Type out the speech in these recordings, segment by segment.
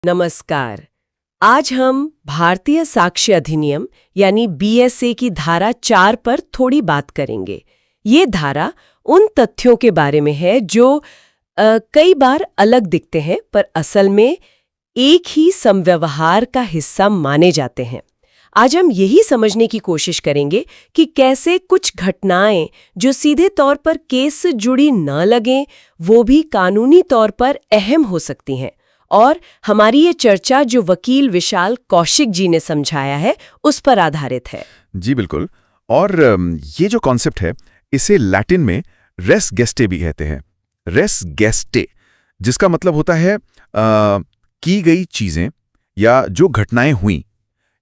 नमस्कार। आज हम भारतीय साक्ष्य अधिनियम यानी बीएसए की धारा 4 पर थोड़ी बात करेंगे। ये धारा उन तथ्यों के बारे में है जो कई बार अलग दिखते हैं पर असल में एक ही समव्यवहार का हिस्सा माने जाते हैं। आज हम यही समझने की कोशिश करेंगे कि कैसे कुछ घटनाएं जो सीधे तौर पर केस से जुड़ी न लगें, वो भी कानूनी तौर पर अहम हो सकती हैं। और हमारी ये चर्चा जो वकील विशाल कौशिक जी ने समझाया है उस पर आधारित है। जी बिल्कुल। और ये जो कॉन्सेप्ट है इसे लैटिन में रेस गेस्टे भी कहते हैं। रेस गेस्टे जिसका मतलब होता है की गई चीजें या जो घटनाएं हुई,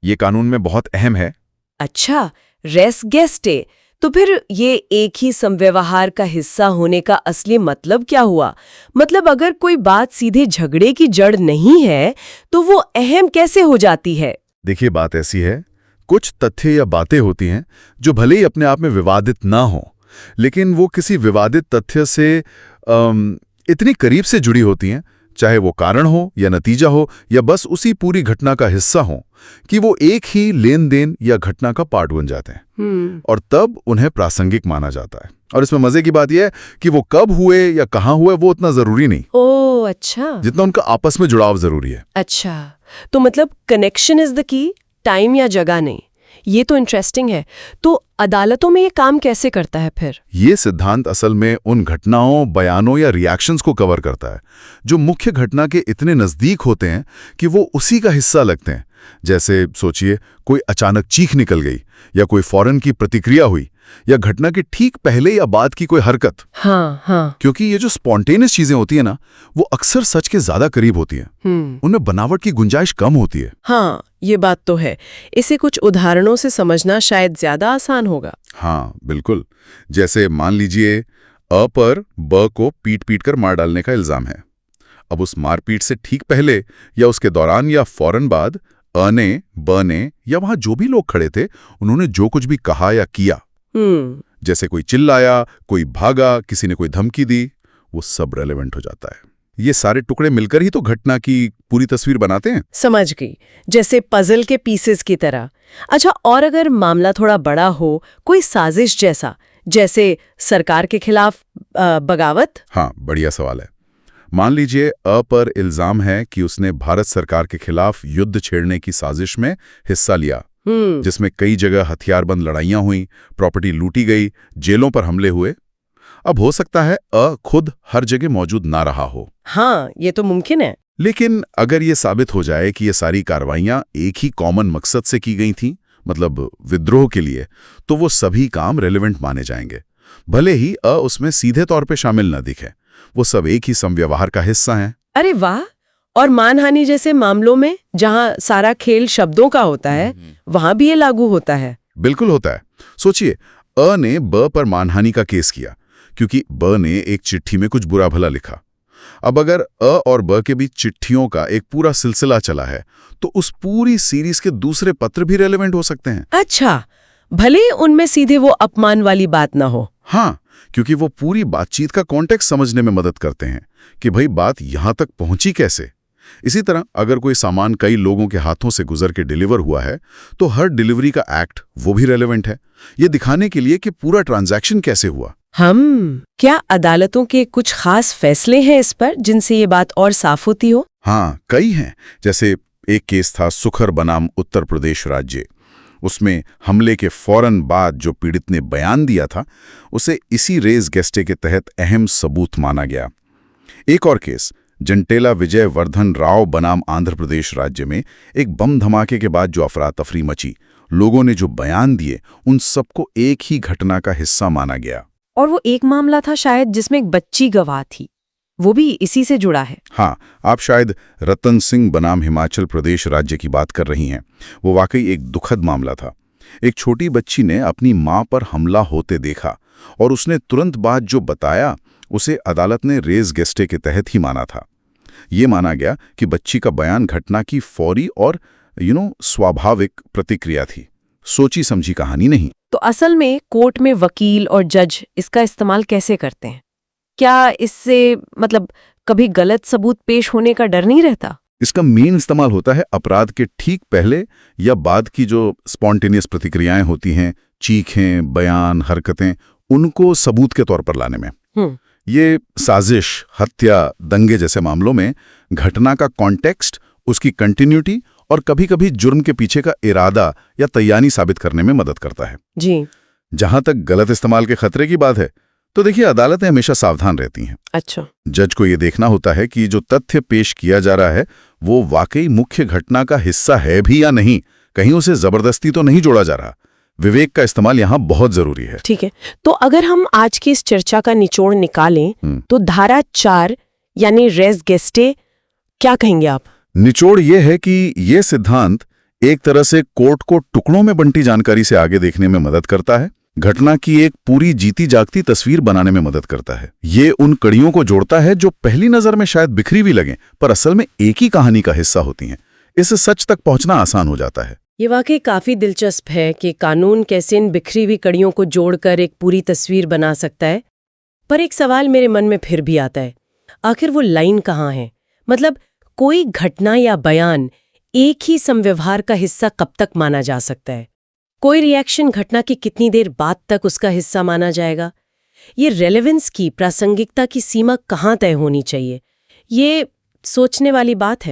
ये कानून में बहुत अहम है। अच्छा, रेस गेस्टे। तो फिर ये एक ही समव्यवहार का हिस्सा होने का असली मतलब क्या हुआ? मतलब अगर कोई बात सीधे झगड़े की जड़ नहीं है तो वो अहम कैसे हो जाती है? देखिए, बात ऐसी है, कुछ तथ्य या बातें होती हैं जो भले ही अपने आप में विवादित ना हो, लेकिन वो किसी विवादित तथ्य से इतनी करीब से जुड़ी होती हैं, चाहे वो कारण हो या नतीजा हो या बस उसी पूरी घटना का हिस्सा हो, कि वो एक ही लेन देन या घटना का पार्ट बन जाते हैं। और तब उन्हें प्रासंगिक माना जाता है। और इसमें मजे की बात यह है कि वो कब हुए या कहाँ हुए वो उतना जरूरी नहीं। ओह अच्छा। जितना उनका आपस में जुड़ाव जरूरी है। अच्छा, तो मतलब connection is the key, time या जगह नहीं। ये तो इंटरेस्टिंग है। तो अदालतों में ये काम कैसे करता है फिर? ये सिद्धांत असल में उन घटनाओं, बयानों या रिएक्शंस को कवर करता है जो मुख्य घटना के इतने नजदीक होते हैं कि वो उसी का हिस्सा लगते हैं। जैसे सोचिए, कोई अचानक चीख निकल गई या कोई फौरन की प्रतिक्रिया हुई या घटना के ठीक पहले या बाद की कोई हरकत। हाँ। क्योंकि ये जो स्पॉन्टेनियस चीजें होती है ना, वो अक्सर सच के ज्यादा करीब होती हैं। उनमें बनावट की गुंजाइश कम होती है। हाँ, ये बात तो है। इसे कुछ उदाहरणों से समझना शायद ज्यादा आसान होगा। हाँ बिल्कुल। जैसे मान लीजिए, अ पर ब को पीट कर मार डालने का इल्जाम है। अब उस मारपीट से ठीक पहले या उसके दौरान या फौरन बाद अ ने, ब ने या वहां जो भी लोग खड़े थे, उन्होंने जो कुछ भी कहा या किया, जैसे कोई चिल्लाया, कोई भागा, किसी ने कोई धमकी दी, वो सब रेलेवेंट हो जाता है। ये सारे टुकड़े मिलकर ही तो घटना की पूरी तस्वीर बनाते हैं। समझ गई, जैसे पजल के पीसेस की तरह। अच्छा, और अगर मामला थोड़ा बड़ा हो, कोई साजिश जैसा, जैसे सरकार के खिलाफ बगावत? हाँ, बढ़िया सवाल है। मान लीजिए, अ पर इल्जाम है कि उसने भारत सरकार के खिलाफ युद्ध छेड़ने की साजिश में हिस्सा लिया, जिसमें कई जगह हथियारबंद लड़ाइयां हुई, प्रॉपर्टी लूटी गई, जेलों पर हमले हुए। अब हो सकता है अ खुद हर जगह मौजूद ना रहा हो। हाँ, ये तो मुमकिन है। लेकिन अगर ये साबित हो जाए कि ये सारी कार्रवाइयां एक ही कॉमन मकसद से की गई थीं, मतलब विद्रोह के लिए, तो वो सभी काम रेलेवेंट माने जाएंगे, भले ही अ उसमें सीधे तौर पे शामिल न दिखे। वो सब एक ही समव्यवहार का हिस्सा हैं। अरे वाह! और मानहानि जैसे मामलों में, जहां सारा खेल शब्दों का होता है, वहां भी ये लागू होता है? बिल्कुल होता है। सोचिए, अ ने ब पर मानहानि का केस किया क्योंकि ब ने एक चिट्ठी में कुछ बुरा भला लिखा। अब अगर अ और ब के बीच चिट्ठियों का एक पूरा सिलसिला चला है, तो उस पूरी सीरीज के दूसरे पत्र भी रेलेवेंट हो सकते हैं। अच्छा, भले उनमें सीधे वो अपमान वाली बात ना हो। हाँ, क्योंकि वो पूरी बातचीत का कॉन्टेक्स्ट समझने में मदद करते हैं कि भाई बात यहां तक पहुंची कैसे। इसी तरह अगर कोई सामान कई लोगों के हाथों से गुजर के डिलीवर हुआ है, तो हर डिलीवरी का एक्ट वो भी रेलेवेंट है, ये दिखाने के लिए कि पूरा ट्रांजैक्शन कैसे हुआ। क्या अदालतों के कुछ खास फैसले हैं इस पर जिनसे ये बात और साफ होती हो? हाँ, कई हैं। जैसे एक केस था सुखर बनाम उत्तर प्रदेश राज्य। उसमें हमले के फौरन बाद जो पीड़ित ने बयान दिया था, उसे इसी रेस गेस्टे के तहत अहम सबूत माना गया। एक और केस जंटेला विजय वर्धन राव बनाम आंध्र प्रदेश राज्य में एक बम धमाके के बाद जो अफरा तफरी मची, लोगों ने जो बयान दिए, उन सबको एक ही घटना का हिस्सा माना गया। और वो एक मामला था शायद जिसमें एक बच्ची गवाह थी, वो भी इसी से जुड़ा है। हाँ, आप शायद रतन सिंह बनाम हिमाचल प्रदेश राज्य की बात कर रही हैं। वो वाकई एक दुखद मामला था। एक छोटी बच्ची ने अपनी मां पर हमला होते देखा और उसने तुरंत बाद जो बताया, उसे अदालत ने रेस गेस्टे के तहत ही माना था। ये माना गया कि बच्ची का बयान घटना की फौरी और स्वाभाविक प्रतिक्रिया थी, सोची समझी कहानी नहीं। तो असल में कोर्ट में वकील और जज इसका इस्तेमाल कैसे करते हैं? क्या इससे मतलब कभी गलत सबूत पेश होने का डर नहीं रहता? इसका मेन इस्तेमाल होता है अपराध के ठीक पहले या बाद की जो स्पॉन्टेनियस प्रतिक्रियाएं होती हैं, चीखें, बयान, हरकतें, उनको सबूत के तौर पर लाने में। ये साजिश, हत्या, दंगे जैसे मामलों में घटना का कॉन्टेक्स्ट, उसकी कंटिन्यूटी और कभी-कभी जुर्म के पीछे का इरादा या तैयारी साबित करने में मदद करता है। जी। जहां तक गलत इस्तेमाल के खतरे की बात है, तो देखिए अदालतें हमेशा सावधान रहती हैं। अच्छा। जज को ये देखना होता है कि जो तथ्य पेश किया जा रहा है वो वाकई मुख्य घटना का हिस्सा है भी या नहीं, कहीं उसे जबरदस्ती तो नहीं जोड़ा जा रहा। विवेक का इस्तेमाल यहाँ बहुत जरूरी है। ठीक है, तो अगर हम आज की इस चर्चा का निचोड़ निकालें तो धारा 4 यानी रेस गेस्टे क्या कहेंगे आप? निचोड़ ये है कि ये सिद्धांत एक तरह से कोर्ट को टुकड़ों में बंटी जानकारी से आगे देखने में मदद करता है, घटना की एक पूरी जीती जागती तस्वीर बनाने में मदद करता है। ये उन कड़ियों को जोड़ता है जो पहली नजर में शायद बिखरी भी लगें, पर असल में एक ही कहानी का हिस्सा होती हैं। इससे सच तक पहुंचना आसान हो जाता है। ये वाकई काफी दिलचस्प है कि कानून कैसे इन बिखरी हुई कड़ियों को जोड़कर एक पूरी तस्वीर बना सकता है। पर एक सवाल मेरे मन में फिर भी आता है, आखिर वो लाइन कहाँ है? मतलब कोई घटना या बयान एक ही समव्यवहार का हिस्सा कब तक माना जा सकता है? कोई रिएक्शन घटना की कितनी देर बाद तक उसका हिस्सा माना जाएगा? ये रेलेवेंस की, प्रासंगिकता की सीमा कहाँ तय होनी चाहिए? ये सोचने वाली बात है।